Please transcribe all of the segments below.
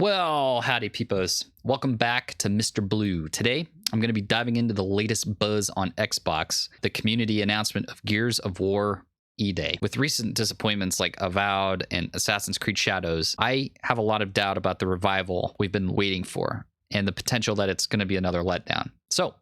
Well, howdy peepos. Welcome back to Mr. Blue. Today, I'm going to be diving into the latest buzz on Xbox, the community announcement of Gears of War E-Day. With recent disappointments like Avowed and Assassin's Creed Shadows, I have a lot of doubt about the revival we've been waiting for and the potential that it's going to be another letdown. So,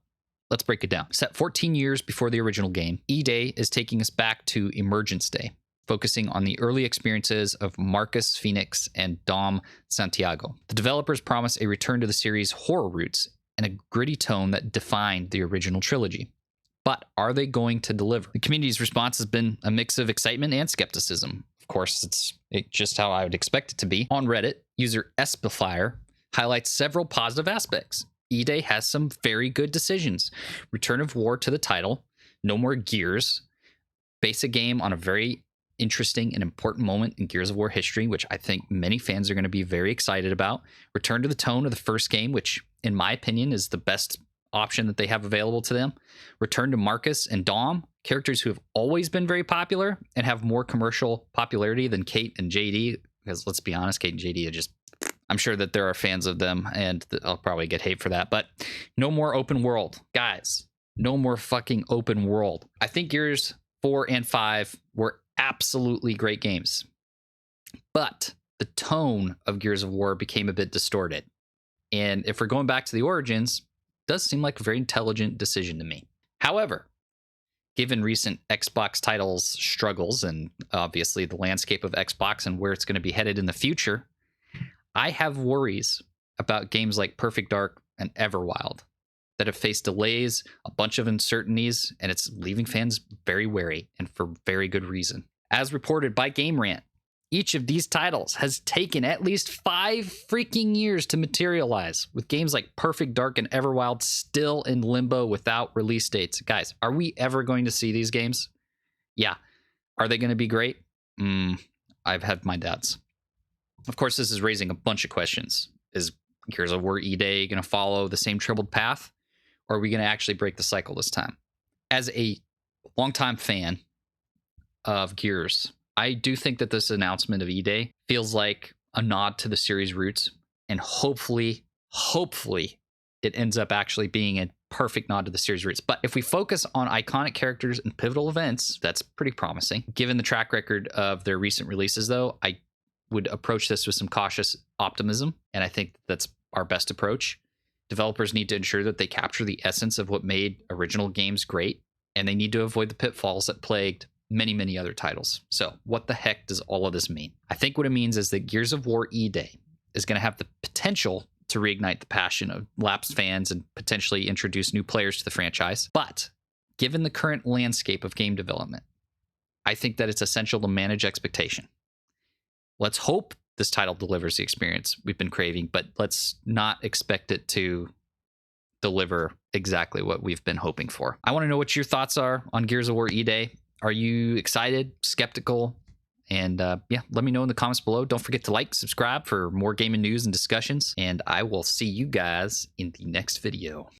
let's break it down. Set 14 years before the original game, E-Day is taking us back to Emergence Day, focusing on the early experiences of Marcus, Fenix, and Dom Santiago. The developers promise a return to the series' horror roots and a gritty tone that defined the original trilogy. But are they going to deliver? The community's response has been a mix of excitement and skepticism. Of course, it's just how I would expect it to be. On Reddit, user Espifier highlights several positive aspects. E-Day has some very good decisions. Return of War to the title, no more Gears, base a game on a very interesting and important moment in Gears of War history, which I think many fans are going to be very excited about. Return to the tone of the first game, which in my opinion is the best option that they have available to them. Return to Marcus and Dom, characters who have always been very popular and have more commercial popularity than Kate and JD, because let's be honest, Kate and JD are just, I'm sure that there are fans of them and I'll probably get hate for that, but no more open world. Guys, no more fucking open world. I think Gears 4 and 5 were absolutely great games, but the tone of Gears of War became a bit distorted. And if we're going back to the origins, it does seem like a very intelligent decision to me. However, given recent Xbox titles struggles and obviously the landscape of Xbox and where it's going to be headed in the future, I have worries about games like Perfect Dark and Everwild that have faced delays, a bunch of uncertainties, and it's leaving fans very wary, and for very good reason. As reported by Game Rant, each of these titles has taken at least 5 freaking years to materialize, with games like Perfect Dark and Everwild still in limbo without release dates. Guys, are we ever going to see these games? Yeah. Are they going to be great? I've had my doubts. Of course, this is raising a bunch of questions. Is Gears of War E-Day going to follow the same troubled path? Or are we going to actually break the cycle this time? As a longtime fan of Gears, I do think that this announcement of E-Day feels like a nod to the series' roots, and hopefully it ends up actually being a perfect nod to the series' roots. But if we focus on iconic characters and pivotal events, that's pretty promising. Given the track record of their recent releases, though, I would approach this with some cautious optimism, and I think that's our best approach. Developers need to ensure that they capture the essence of what made original games great, and they need to avoid the pitfalls that plagued many other titles. So what the heck does all of this mean? I think what it means is that Gears of War E-Day is going to have the potential to reignite the passion of lapsed fans and potentially introduce new players to the franchise. But given the current landscape of game development, I think that it's essential to manage expectation. Let's hope this title delivers the experience we've been craving, but let's not expect it to deliver exactly what we've been hoping for. I want to know what your thoughts are on Gears of War E-Day. Are you excited, skeptical? And yeah, let me know in the comments below. Don't forget to like, subscribe for more gaming news and discussions. And I will see you guys in the next video.